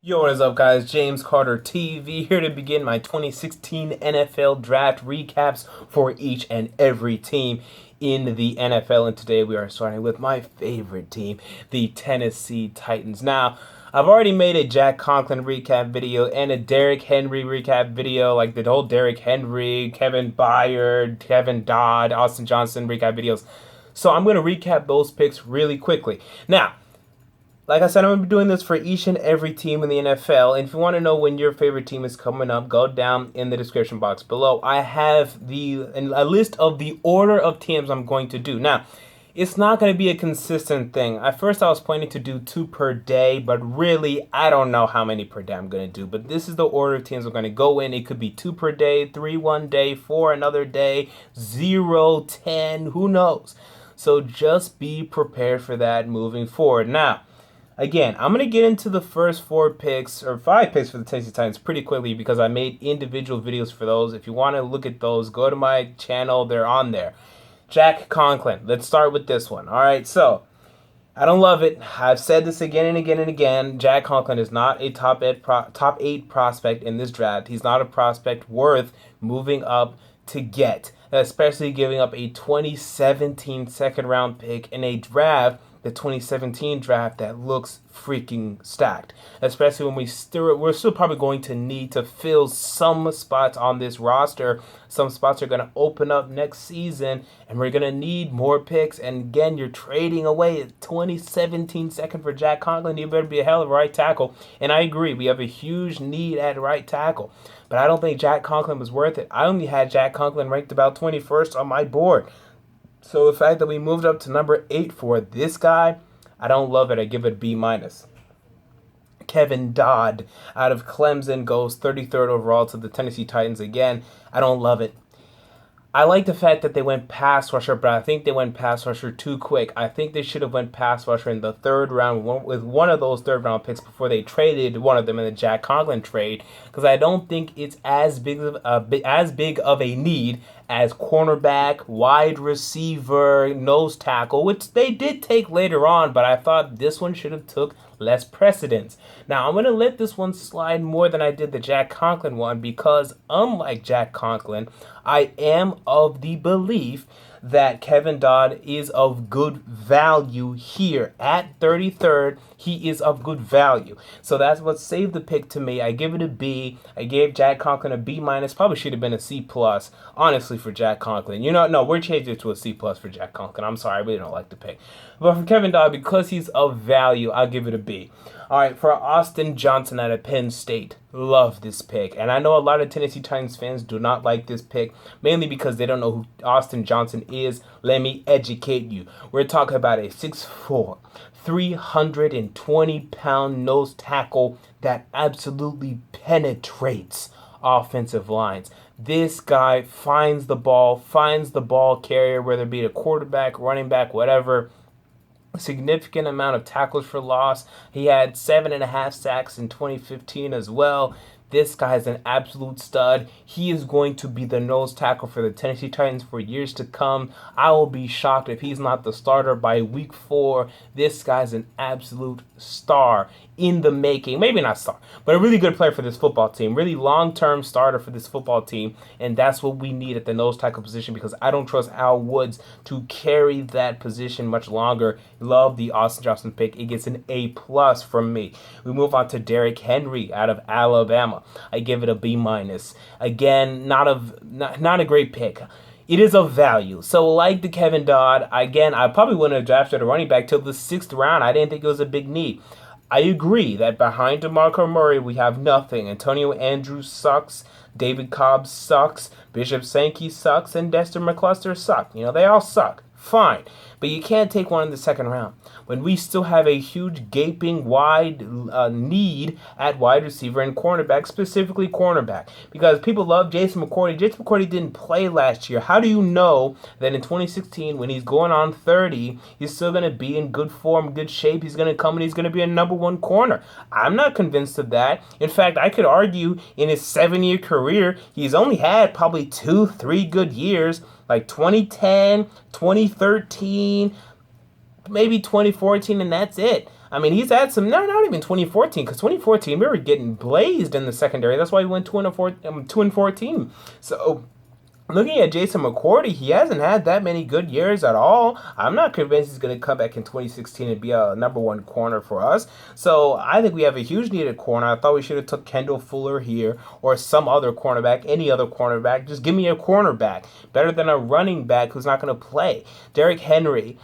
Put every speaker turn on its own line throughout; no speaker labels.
Yo, what is up, guys? James Carter TV here to begin my 2016 NFL Draft recaps for each and every team in the NFL. And today we are starting with my favorite team, the Tennessee Titans. Now, I've already made a Jack Conklin recap video and a Derrick Henry recap video, like the whole Derrick Henry, Kevin Byard, Kevin Dodd, Austin Johnson recap videos. So I'm going to recap those picks really quickly. Now, like I said, I'm going to be doing this for each and every team in the NFL. And if you want to know when your favorite team is coming up, go down in the description box below. I have a list of the order of teams I'm going to do. Now, it's not going to be a consistent thing. At first, I was planning to do 2 per day, but really, I don't know how many per day I'm going to do. But this is the order of teams I'm going to go in. It could be 2 per day, 3 one day, 4 another day, 0, 10, who knows? So just be prepared for that moving forward. Now, again, I'm going to get into the first 4 picks or 5 picks for the Tennessee Titans pretty quickly because I made individual videos for those. If you want to look at those, go to my channel. They're on there. Jack Conklin. Let's start with this one. All right, so I don't love it. I've said this again and again and again. Jack Conklin is not a top 8 prospect in this draft. He's not a prospect worth moving up to get, especially giving up a 2017 second-round pick in a draft, the 2017 draft, that looks freaking stacked, especially when we're still probably going to need to fill some spots on this roster. Some spots are going to open up next season, and we're going to need more picks. And again, you're trading away a 2017 second for Jack Conklin. You better be a hell of a right tackle. And I agree, we have a huge need at right tackle, but I don't think Jack Conklin was worth it. I only had Jack Conklin ranked about 21st on my board. So the fact that we moved up to number 8 for this guy, I don't love it. I give it a B-. Kevin Dodd out of Clemson goes 33rd overall to the Tennessee Titans. Again, I don't love it. I like the fact that they went pass rusher, but I think they went pass rusher too quick. I think they should have went pass rusher in the 3rd round with one of those 3rd round picks before they traded one of them in the Jack Conklin trade, because I don't think it's as big of a need as cornerback, wide receiver, nose tackle, which they did take later on, but I thought this one should have took less precedence. Now, I'm going to let this one slide more than I did the Jack Conklin one because, unlike Jack Conklin, I am of the belief that Kevin Dodd is of good value here. At 33rd, he is of good value. So that's what saved the pick to me. I give it a B. I gave Jack Conklin a B-. Probably should have been a C+, honestly, for Jack Conklin. You know, no, we're changing it to a C+ for Jack Conklin. I'm sorry, I really don't like the pick. But for Kevin Dodd, because he's of value, I'll give it a B. All right, for Austin Johnson out of Penn State, love this pick. And I know a lot of Tennessee Titans fans do not like this pick, mainly because they don't know who Austin Johnson is. Let me educate you. We're talking about a 6'4", 320-pound nose tackle that absolutely penetrates offensive lines. This guy finds the ball carrier, whether it be a quarterback, running back, whatever. Significant amount of tackles for loss. He had 7.5 sacks in 2015 as well. This guy is an absolute stud. He is going to be the nose tackle for the Tennessee Titans for years to come. I will be shocked if he's not the starter by week 4. This guy's an absolute star in the making. Maybe not star, but a really good player for this football team. Really long-term starter for this football team, and that's what we need at the nose tackle position because I don't trust Al Woods to carry that position much longer. Love the Austin Johnson pick. It gets an A+ from me. We move on to Derrick Henry out of Alabama. I give it a B-. Again, not a great pick. It is of value. So like the Kevin Dodd, again, I probably wouldn't have drafted a running back till the 6th round. I didn't think it was a big need. I agree that behind DeMarco Murray, we have nothing. Antonio Andrews sucks. David Cobb sucks. Bishop Sankey sucks. And Dexter McCluster suck. You know, they all suck. Fine. But you can't take one in the 2nd round when we still have a huge gaping wide need at wide receiver and cornerback, specifically cornerback, because people love Jason McCourty. Jason McCourty didn't play last year. How do you know that in 2016, when he's going on 30, he's still going to be in good form, good shape? He's going to come and he's going to be a number 1 corner. I'm not convinced of that. In fact, I could argue in his 7-year career, he's only had probably 2-3 good years, like 2010, 2013, maybe 2014, and that's it. I mean, he's had some, not even 2014, because 2014 we were getting blazed in the secondary. That's why we went 2-14. So looking at Jason McCourty, he hasn't had that many good years at all. I'm not convinced he's going to come back in 2016 and be a number one corner for us. So I think we have a huge need at corner. I thought we should have took Kendall Fuller here or some other cornerback, any other cornerback. Just give me a cornerback. Better than a running back who's not going to play. Derrick Henry.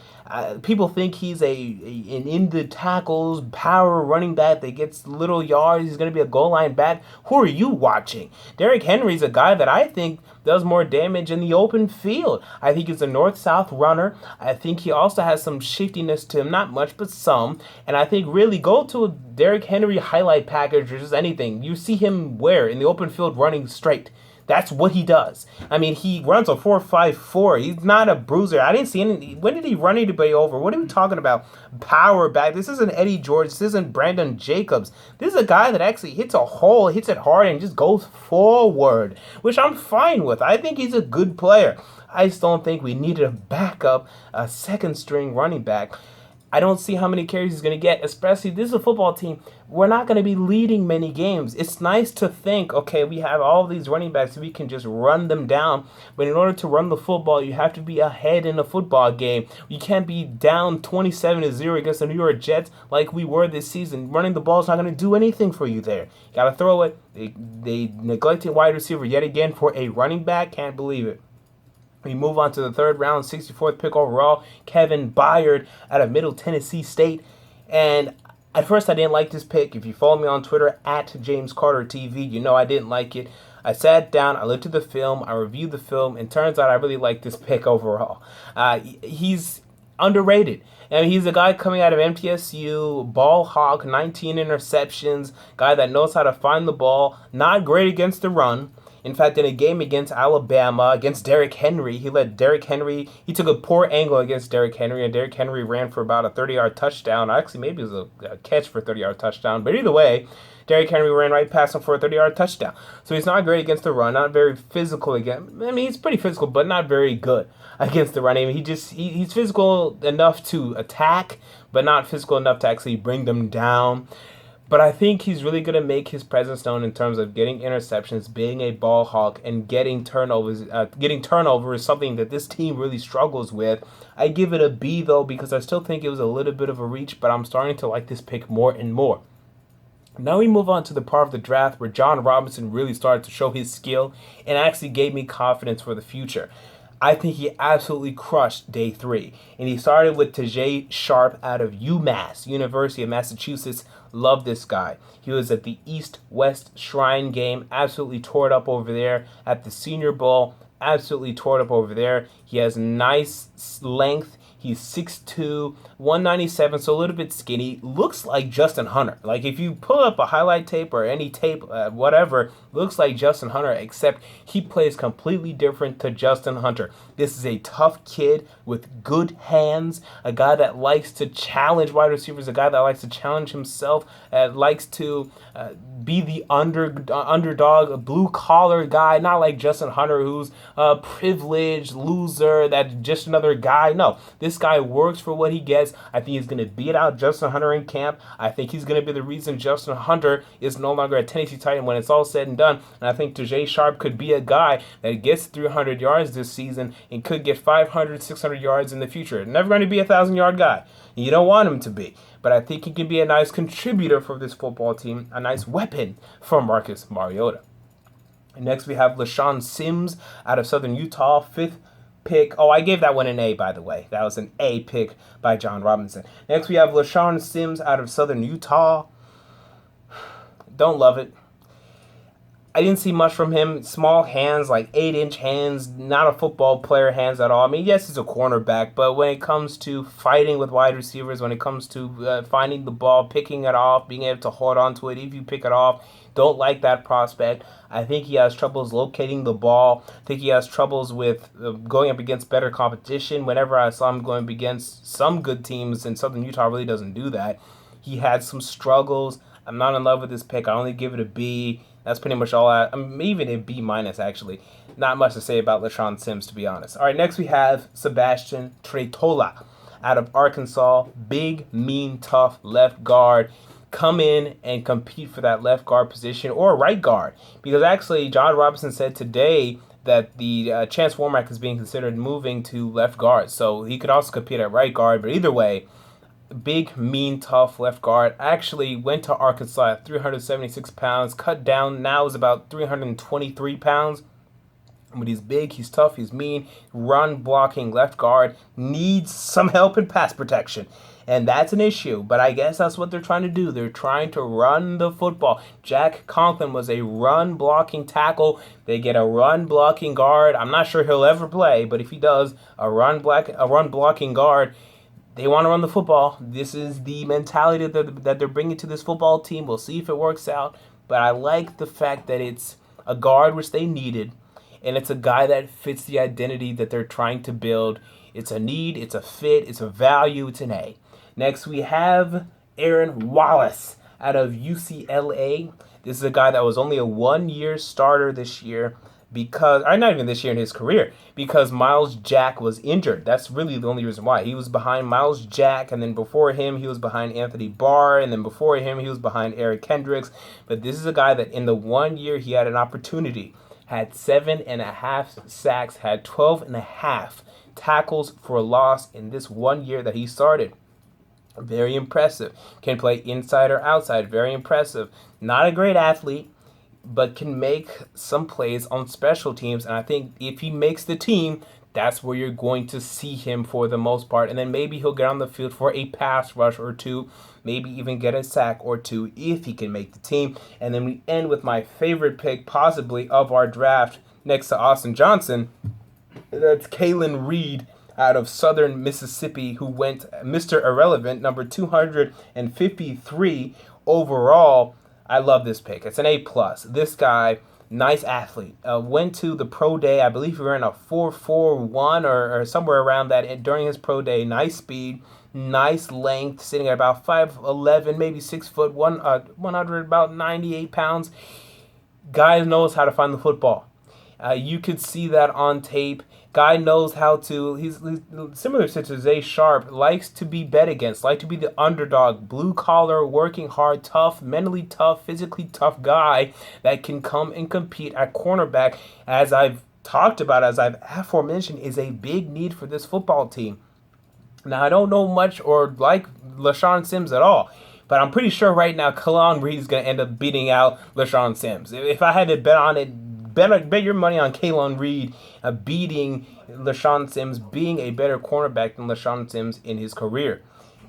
People think he's an in the tackles power running back that gets little yards. He's going to be a goal line back. Who are you watching? Derrick Henry's a guy that I think does more damage in the open field. I think he's a north-south runner. I think he also has some shiftiness to him, not much, but some. And I think really go to a Derrick Henry highlight package or just anything. You see him where? In the open field running straight. That's what he does. I mean, he runs a 4.54. He's not a bruiser. I didn't see any. When did he run anybody over? What are we talking about? Power back. This isn't Eddie George. This isn't Brandon Jacobs. This is a guy that actually hits a hole, hits it hard, and just goes forward, which I'm fine with. I think he's a good player. I just don't think we needed a backup, a second string running back. I don't see how many carries he's going to get, especially this is a football team. We're not going to be leading many games. It's nice to think, okay, we have all these running backs, we can just run them down. But in order to run the football, you have to be ahead in a football game. You can't be down 27-0 against the New York Jets like we were this season. Running the ball is not going to do anything for you there. You got to throw it. They neglected wide receiver yet again for a running back. Can't believe it. We move on to the third round, 64th pick overall, Kevin Byard out of Middle Tennessee State. And at first I didn't like this pick. If you follow me on Twitter, at James Carter TV, you know I didn't like it. I sat down, I looked at the film, I reviewed the film, and turns out I really like this pick overall. He's underrated. And he's a guy coming out of MTSU, ball hawk, 19 interceptions, guy that knows how to find the ball, not great against the run. In fact, in a game against Alabama, against Derrick Henry, he took a poor angle against Derrick Henry, and Derrick Henry ran for about a 30-yard touchdown. Actually, maybe it was a catch for a 30-yard touchdown. But either way, Derrick Henry ran right past him for a 30-yard touchdown. So he's not great against the run, not very physical again. I mean, he's pretty physical, but not very good against the run. I mean, he's physical enough to attack, but not physical enough to actually bring them down. But I think he's really going to make his presence known in terms of getting interceptions, being a ball hawk, and getting turnovers. Getting turnover is something that this team really struggles with. I give it a B, though, because I still think it was a little bit of a reach, but I'm starting to like this pick more and more. Now we move on to the part of the draft where John Robinson really started to show his skill and actually gave me confidence for the future. I think he absolutely crushed day 3. And he started with Tajae Sharp out of UMass, University of Massachusetts. Love this guy. He was at the East-West Shrine game, absolutely tore it up over there. At the Senior Bowl, absolutely tore it up over there. He has nice length. He's 6'2", 197, so a little bit skinny. Looks like Justin Hunter. Like, if you pull up a highlight tape or any tape, whatever, looks like Justin Hunter, except he plays completely different to Justin Hunter. This is a tough kid with good hands, a guy that likes to challenge wide receivers, a guy that likes to challenge himself, likes to be the underdog, a blue-collar guy, not like Justin Hunter, who's a privileged loser, that's just another guy. No, this guy works for what he gets. I think he's going to beat out Justin Hunter in camp. I think he's going to be the reason Justin Hunter is no longer a Tennessee Titan when it's all said and done. And I think Tajae Sharp could be a guy that gets 300 yards this season and could get 500, 600 yards in the future. Never going to be a 1,000-yard guy. You don't want him to be. But I think he can be a nice contributor for this football team, a nice weapon for Marcus Mariota. And next we have LeShaun Sims out of Southern Utah, 5th pick. Oh, I gave that one an A, by the way. That was an A pick by John Robinson. Next we have LeShaun Sims out of Southern Utah. Don't love it. I didn't see much from him. Small hands, like 8-inch hands, not a football player hands at all. I mean, yes, he's a cornerback, but when it comes to fighting with wide receivers, when it comes to finding the ball, picking it off, being able to hold on to it, if you pick it off, don't like that prospect. I think he has troubles locating the ball. I think he has troubles with going up against better competition. Whenever I saw him going up against some good teams, and Southern Utah really doesn't do that, he had some struggles. I'm not in love with this pick. I only give it a B. That's pretty much all I'm even a B-, actually. Not much to say about LeShaun Sims, to be honest. All right, next we have Sebastian Tretola out of Arkansas. Big, mean, tough left guard. Come in and compete for that left guard position or right guard. Because actually, John Robinson said today that the Chance Warmack is being considered moving to left guard. So he could also compete at right guard. But either way, big, mean, tough left guard. Actually went to Arkansas at 376 pounds. Cut down, now is about 323 pounds. But he's big, he's tough, he's mean. Run blocking left guard. Needs some help in pass protection. And that's an issue, but I guess that's what they're trying to do. They're trying to run the football. Jack Conklin was a run-blocking tackle. They get a run-blocking guard. I'm not sure he'll ever play, but if he does, a run-blocking guard, they want to run the football. This is the mentality that they're bringing to this football team. We'll see if it works out, but I like the fact that it's a guard, which they needed, and it's a guy that fits the identity that they're trying to build. It's a need, it's a fit, it's a value, it's an A. Next, we have Aaron Wallace out of UCLA. This is a guy that was only a one-year starter this year or not even this year in his career, because Miles Jack was injured. That's really the only reason why. He was behind Miles Jack, and then before him, he was behind Anthony Barr, and then before him, he was behind Eric Kendricks. But this is a guy that in the 1 year, he had an opportunity, had 7.5 sacks, had 12.5 tackles for loss in this 1 year that he started. Very impressive. Can play inside or outside. Very impressive. Not a great athlete, but can make some plays on special teams. And I think if he makes the team, that's where you're going to see him for the most part. And then maybe he'll get on the field for a pass rush or two, maybe even get a sack or two if he can make the team. And then we end with my favorite pick possibly of our draft next to Austin Johnson. That's Kalan Reed out of Southern Mississippi, who went Mr. Irrelevant, number 253 overall. I love this pick. It's an A+. This guy, nice athlete. Went to the pro day. I believe he ran a 4.41 or somewhere around that during his pro day. Nice speed, nice length, sitting at about 5'11", maybe 6 foot, 100, about 98 pounds. Guy knows how to find the football. You could see that on tape. Guy knows how to, he's similar to Tajae Sharp, likes to be bet against, like to be the underdog, blue collar, working hard, tough, mentally tough, physically tough guy that can come and compete at cornerback, as I've talked about, as I've aforementioned, is a big need for this football team. Now, I don't know much or like LeShaun Sims at all, but I'm pretty sure right now Kalan Reed is going to end up beating out LeShaun Sims. If I had to bet on it, bet your money on Kalan Reed beating LeShaun Sims, being a better cornerback than LeShaun Sims in his career.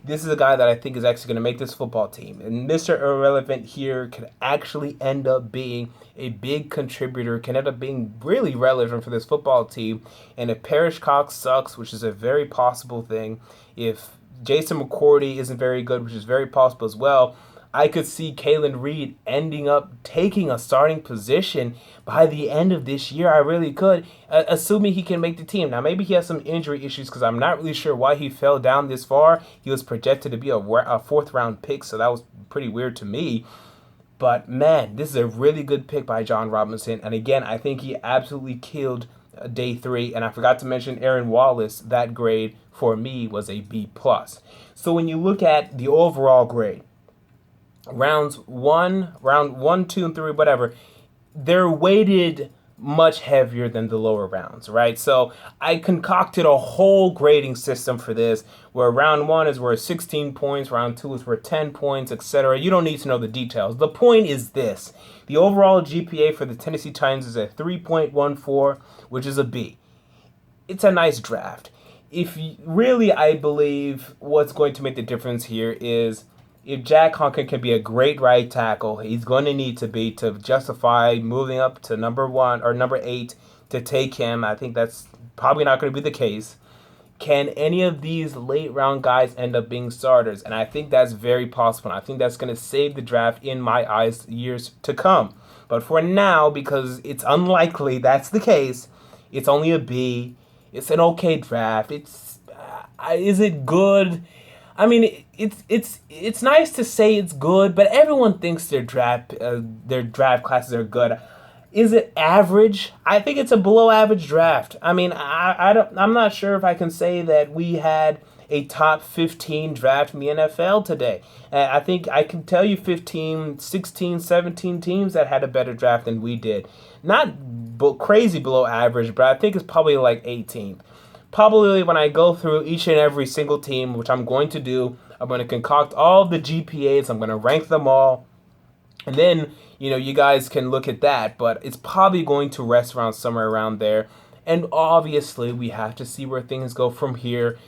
This is a guy that I think is actually going to make this football team. And Mr. Irrelevant here could actually end up being a big contributor, can end up being really relevant for this football team. And if Parrish Cox sucks, which is a very possible thing, if Jason McCourty isn't very good, which is very possible as well, I could see Kalan Reed ending up taking a starting position by the end of this year. I really could, assuming he can make the team. Now, maybe he has some injury issues because I'm not really sure why he fell down this far. He was projected to be a fourth-round pick, so that was pretty weird to me. But, man, this is a really good pick by John Robinson. And, again, I think he absolutely killed day 3. And I forgot to mention Aaron Wallace. That grade, for me, was a B+. So when you look at the overall grade, round 1, 2, and 3, whatever, they're weighted much heavier than the lower rounds, right? So I concocted a whole grading system for this, where round 1 is worth 16 points, round 2 is worth 10 points, etc. You don't need to know the details. The point is this: the overall GPA for the Tennessee Titans is a 3.14, which is a B. It's a nice draft. I believe what's going to make the difference here is if Jack Conklin can be a great right tackle, he's going to need to be to justify moving up to number 1 or number 8 to take him. I think that's probably not going to be the case. Can any of these late round guys end up being starters? And I think that's very possible. I think that's going to save the draft in my eyes years to come. But for now, because it's unlikely that's the case, it's only a B. It's an okay draft. Is it good? I mean, it's nice to say it's good, but everyone thinks their draft classes are good. Is it average? I think it's a below average draft. I mean, I'm not sure if I can say that we had a top 15 draft in the NFL today. And I think I can tell you 15, 16, 17 teams that had a better draft than we did. Not crazy below average, but I think it's probably like 18th. Probably when I go through each and every single team, which I'm going to do, I'm going to concoct all the GPAs, I'm going to rank them all, and then, you guys can look at that, but it's probably going to rest around somewhere around there. And obviously, we have to see where things go from here.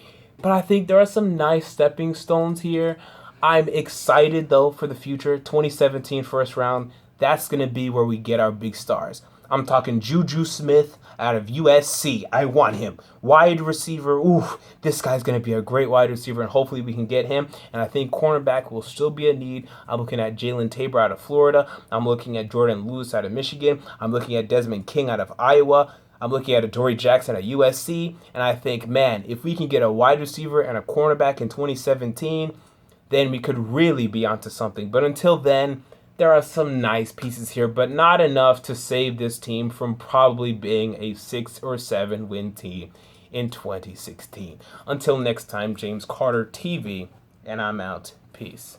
But I think there are some nice stepping stones here. I'm excited, though, for the future. 2017 first round, that's going to be where we get our big stars. I'm talking Juju Smith out of USC. I want him. Wide receiver. Ooh, this guy's going to be a great wide receiver, and hopefully we can get him. And I think cornerback will still be a need. I'm looking at Jalen Tabor out of Florida. I'm looking at Jordan Lewis out of Michigan. I'm looking at Desmond King out of Iowa. I'm looking at Adoree Jackson at USC. And I think, man, if we can get a wide receiver and a cornerback in 2017, then we could really be onto something. But until then, there are some nice pieces here, but not enough to save this team from probably being a 6 or 7 win team in 2016. Until next time, James Carter TV, and I'm out. Peace.